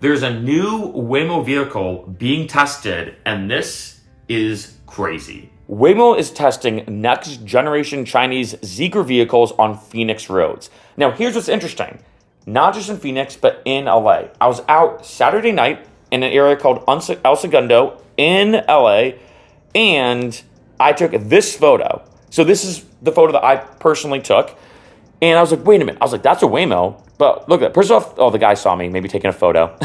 There's a new Waymo vehicle being tested, and this is crazy. Waymo is testing next generation Chinese Zeekr vehicles on Phoenix roads. Now, here's what's interesting. Not just in Phoenix, but in LA. I was out Saturday night in an area called El Segundo in LA, and I took this photo. So this is the photo that I personally took. And I was like, wait a minute. I was like, that's a Waymo. But look at that. First off, the guy saw me, maybe taking a photo.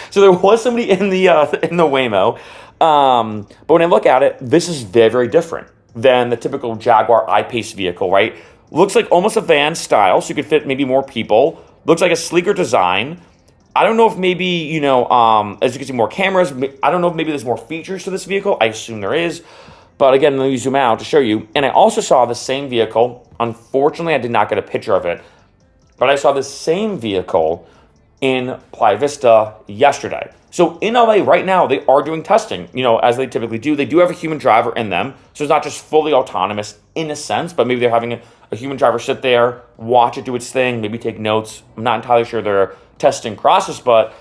So there was somebody in the Waymo. But when I look at it, this is very, very different than the typical Jaguar I-Pace vehicle, right? Looks like almost a van style, so you could fit maybe more people. Looks like a sleeker design. I don't know if maybe, as you can see, more cameras. I don't know if maybe there's more features to this vehicle. I assume there is. But again, let me zoom out to show you. And I also saw the same vehicle. Unfortunately, I did not get a picture of it. But I saw the same vehicle in Playa Vista yesterday. So in LA right now, they are doing testing, as they typically do. They do have a human driver in them. So it's not just fully autonomous in a sense, but maybe they're having a human driver sit there, watch it do its thing, maybe take notes. I'm not entirely sure their testing process, but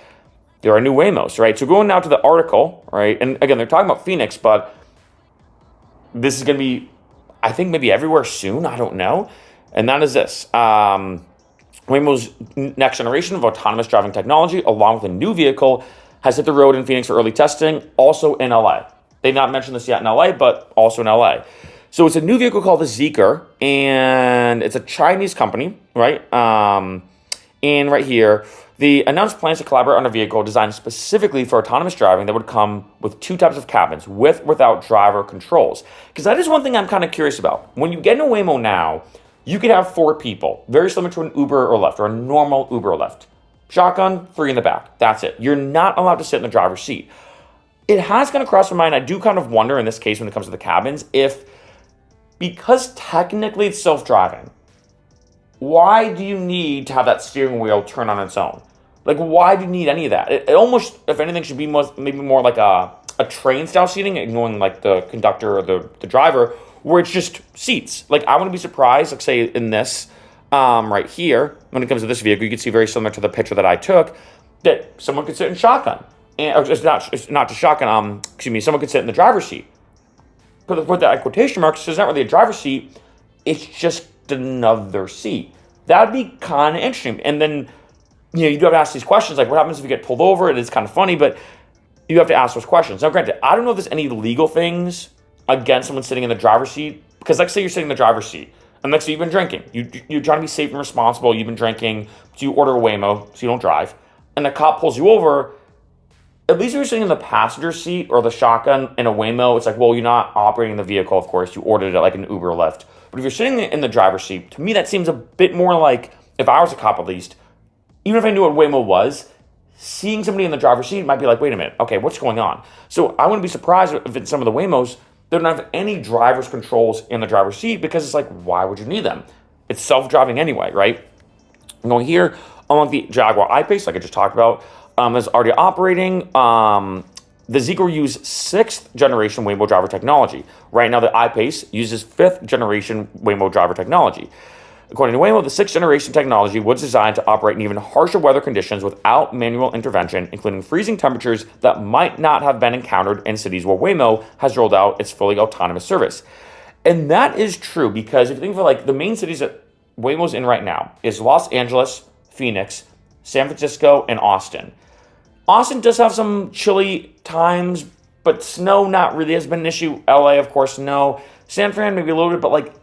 there are new Waymos, right? So going now to the article, right? And again, they're talking about Phoenix, but this is going to be, I think, maybe everywhere soon. I don't know. And that is this. Waymo's next generation of autonomous driving technology, along with a new vehicle, has hit the road in Phoenix for early testing, also in LA. They've not mentioned this yet in LA, but also in LA. So it's a new vehicle called the Zeekr, and it's a Chinese company, right? And right here, the announced plans to collaborate on a vehicle designed specifically for autonomous driving that would come with two types of cabins, with or without driver controls. Because that is one thing I'm kind of curious about. When you get in a Waymo now, you could have 4 people, very similar to an Uber or Lyft, or a normal Uber or Lyft. Shotgun, 3 in the back. That's it. You're not allowed to sit in the driver's seat. It has kind of crossed my mind. I do kind of wonder in this case when it comes to the cabins, because technically it's self-driving, why do you need to have that steering wheel turn on its own? Like, why do you need any of that? It almost, if anything, should be maybe more like a train-style seating, ignoring like the conductor or the driver, where it's just seats. Like, I wouldn't be surprised, like say in this right here, when it comes to this vehicle, you can see very similar to the picture that I took, that someone could sit in shotgun. And it's not just shotgun, someone could sit in the driver's seat. Put that in quotation marks, so it's not really a driver's seat, it's just another seat. That'd be kind of interesting. And then, you do have to ask these questions, like what happens if you get pulled over? It is kind of funny, but you have to ask those questions. Now, granted, I don't know if there's any legal things against someone sitting in the driver's seat, because let's say you're sitting in the driver's seat, and let's say you've been drinking. You're trying to be safe and responsible. You've been drinking, so you order a Waymo, so you don't drive, and the cop pulls you over. At least if you're sitting in the passenger seat or the shotgun in a Waymo, it's like, well, you're not operating the vehicle, of course. You ordered it like an Uber or Lyft. But if you're sitting in the driver's seat, to me, that seems a bit more like, if I was a cop at least, even if I knew what Waymo was, seeing somebody in the driver's seat might be like, wait a minute, okay, what's going on? So I wouldn't be surprised if in some of the Waymos, they don't have any driver's controls in the driver's seat, because it's like, why would you need them? It's self-driving anyway, right? I'm going here, along the Jaguar I-Pace, like I just talked about, is already operating. The Zeekr uses 6th generation Waymo driver technology. Right now, the I-Pace uses 5th generation Waymo driver technology. According to Waymo, the 6th generation technology was designed to operate in even harsher weather conditions without manual intervention, including freezing temperatures that might not have been encountered in cities where Waymo has rolled out its fully autonomous service. And that is true, because if you think of like the main cities that Waymo's in right now is Los Angeles, Phoenix, San Francisco, and Austin. Austin does have some chilly times, but snow not really has been an issue. LA, of course, no. San Fran, maybe a little bit, but like,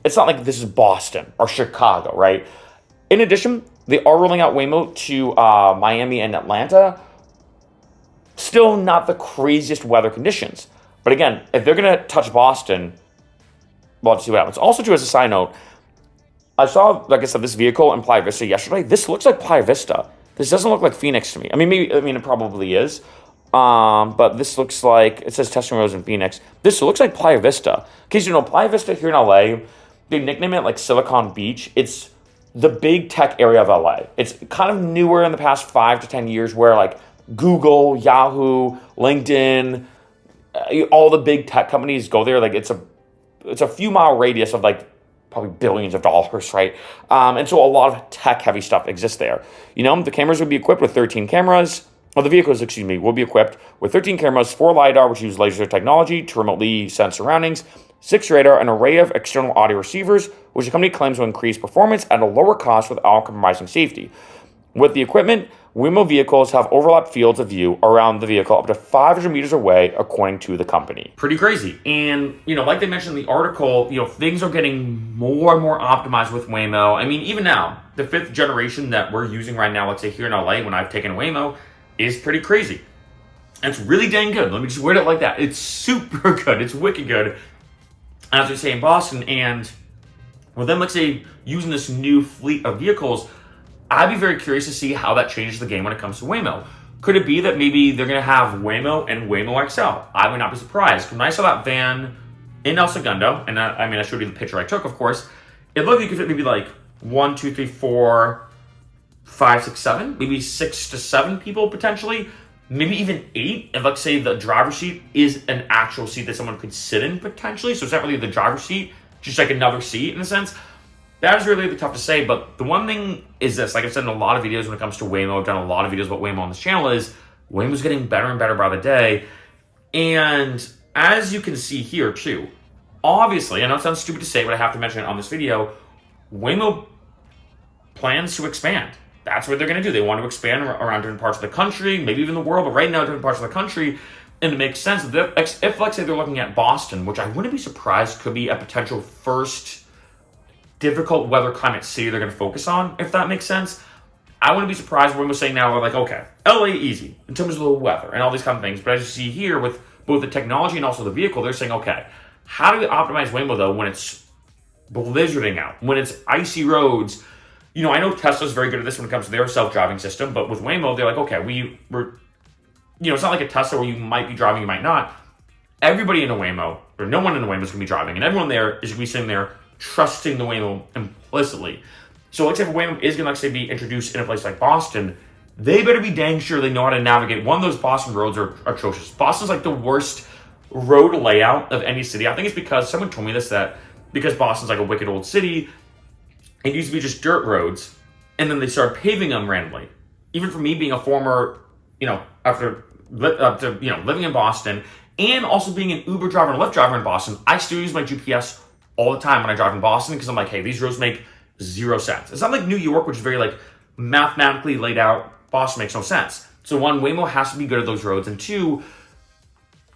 it's not like this is Boston or Chicago, right? In addition, they are rolling out Waymo to Miami and Atlanta. Still not the craziest weather conditions. But again, if they're going to touch Boston, we'll have to see what happens. Also, too, as a side note, I saw, like I said, this vehicle in Playa Vista yesterday. This looks like Playa Vista. This doesn't look like Phoenix to me. I mean, it probably is. But this looks like, it says testing roads in Phoenix. This looks like Playa Vista. In case you know, Playa Vista here in LA, they nickname it like Silicon Beach. It's the big tech area of LA. It's kind of newer in the past 5 to 10 years, where like Google, Yahoo, LinkedIn, all the big tech companies go there. Like it's a few mile radius of like probably billions of dollars, right? And so a lot of tech-heavy stuff exists there. The cameras would be equipped with 13 cameras, or the vehicles, will be equipped with 13 cameras, 4 LiDAR, which use laser technology to remotely sense surroundings, 6 radar, an array of external audio receivers, which the company claims will increase performance at a lower cost without compromising safety. With the equipment, Waymo vehicles have overlapped fields of view around the vehicle up to 500 meters away, according to the company. Pretty crazy. And, like they mentioned in the article, things are getting more and more optimized with Waymo. I mean, even now, the 5th generation that we're using right now, let's say here in LA, when I've taken Waymo, is pretty crazy. And it's really dang good. Let me just word it like that. It's super good. It's wicked good. As we say in Boston, and with them, let's say, using this new fleet of vehicles, I'd be very curious to see how that changes the game when it comes to Waymo. Could it be that maybe they're going to have Waymo and Waymo XL? I would not be surprised. When I saw that van in El Segundo, and I showed you the picture I took, of course, it looked like it could maybe like 1, 2, 3, 4, 5, 6, 7, maybe 6 to 7 people potentially, maybe even 8. If let's say the driver's seat is an actual seat that someone could sit in potentially, so it's not really the driver's seat, just like another seat in a sense. That is really tough to say, but the one thing is this, like I've said in a lot of videos when it comes to Waymo, I've done a lot of videos about Waymo on this channel, is Waymo's getting better and better by the day. And as you can see here too, obviously, I know it sounds stupid to say, but I have to mention it on this video, Waymo plans to expand. That's what they're going to do. They want to expand around different parts of the country, maybe even the world, but right now different parts of the country. And it makes sense. If let's say they're looking at Boston, which I wouldn't be surprised could be a potential first difficult weather climate city they're going to focus on, if that makes sense. I wouldn't be surprised when we're saying now, we're like, okay, LA easy in terms of the weather and all these kind of things. But as you see here with both the technology and also the vehicle, they're saying, okay, how do we optimize Waymo though when it's blizzarding out, when it's icy roads? I know Tesla's very good at this when it comes to their self-driving system, but with Waymo, they're like, okay, we're it's not like a Tesla where you might be driving, you might not. Everybody in a Waymo, or no one in a Waymo is going to be driving, and everyone there is going to be sitting there trusting the Waymo implicitly. So let's say if a Waymo is going to be introduced in a place like Boston, they better be dang sure they know how to navigate. One of those Boston roads are atrocious. Boston's like the worst road layout of any city. I think it's because someone told me this, that because Boston's like a wicked old city, it used to be just dirt roads, and then they started paving them randomly. Even for me being a former, after living in Boston and also being an Uber driver and Lyft driver in Boston, I still use my GPS all the time when I drive in Boston because I'm like, hey, these roads make 0 sense. It's not like New York, which is very like mathematically laid out. Boston makes no sense. So one, Waymo has to be good at those roads, and two,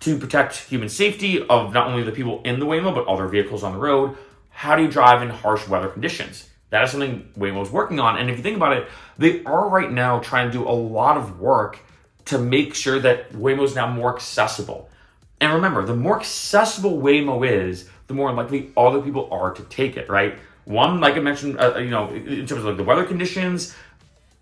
to protect human safety of not only the people in the Waymo, but other vehicles on the road. How do you drive in harsh weather conditions? That is something Waymo's working on. And if you think about it, they are right now trying to do a lot of work to make sure that Waymo is now more accessible. And remember, the more accessible Waymo is, the more likely other people are to take it, right? One, like I mentioned, in terms of like the weather conditions,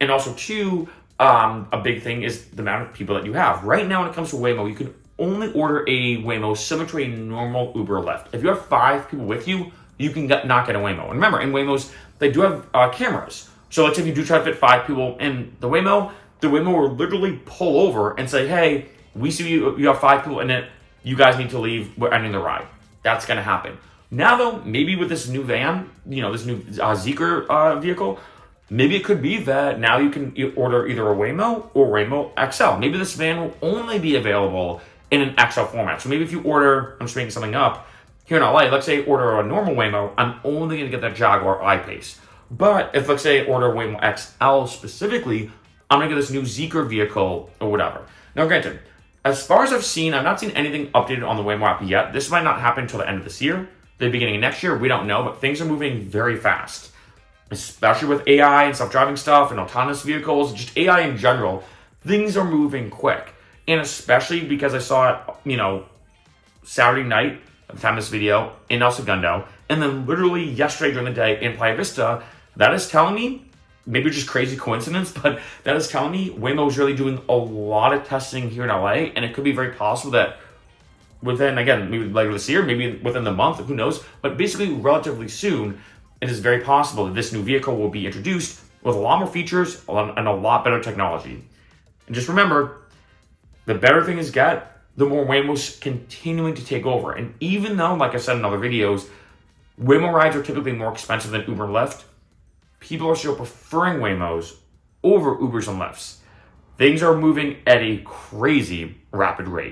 and also two, a big thing is the amount of people that you have. Right now, when it comes to Waymo, you can only order a Waymo similar to a normal Uber or Lyft. If you have 5 people with you, you can not get a Waymo. And remember, in Waymos, they do have cameras. So let's say if you do try to fit 5 people in the Waymo will literally pull over and say, hey, we see you have 5 people in it, you guys need to leave, we're ending the ride. That's going to happen. Now, though, maybe with this new van, this new Zeekr vehicle, maybe it could be that now you can order either a Waymo or Waymo XL. Maybe this van will only be available in an XL format. So maybe if you order, I'm just making something up, here in LA, let's say order a normal Waymo, I'm only going to get that Jaguar I-Pace. But if, let's say, order a Waymo XL specifically, I'm going to get this new Zeekr vehicle or whatever. Now, granted, as far as I've seen, I've not seen anything updated on the Waymo app yet. This might not happen until the end of this year, the beginning of next year. We don't know, but things are moving very fast, especially with AI and self-driving stuff and autonomous vehicles, just AI in general. Things are moving quick. And especially because I saw it, Saturday night at the time of this video in El Segundo, and then literally yesterday during the day in Playa Vista. That is telling me, maybe just crazy coincidence, but that is telling me Waymo is really doing a lot of testing here in LA, and it could be very possible that within, again, maybe later this year, maybe within the month, who knows, but basically relatively soon, it is very possible that this new vehicle will be introduced with a lot more features and a lot better technology. And just remember, the better things get, the more Waymo's continuing to take over. And even though, like I said in other videos, Waymo rides are typically more expensive than Uber and Lyft. People are still preferring Waymos over Ubers and Lyfts. Things are moving at a crazy rapid rate.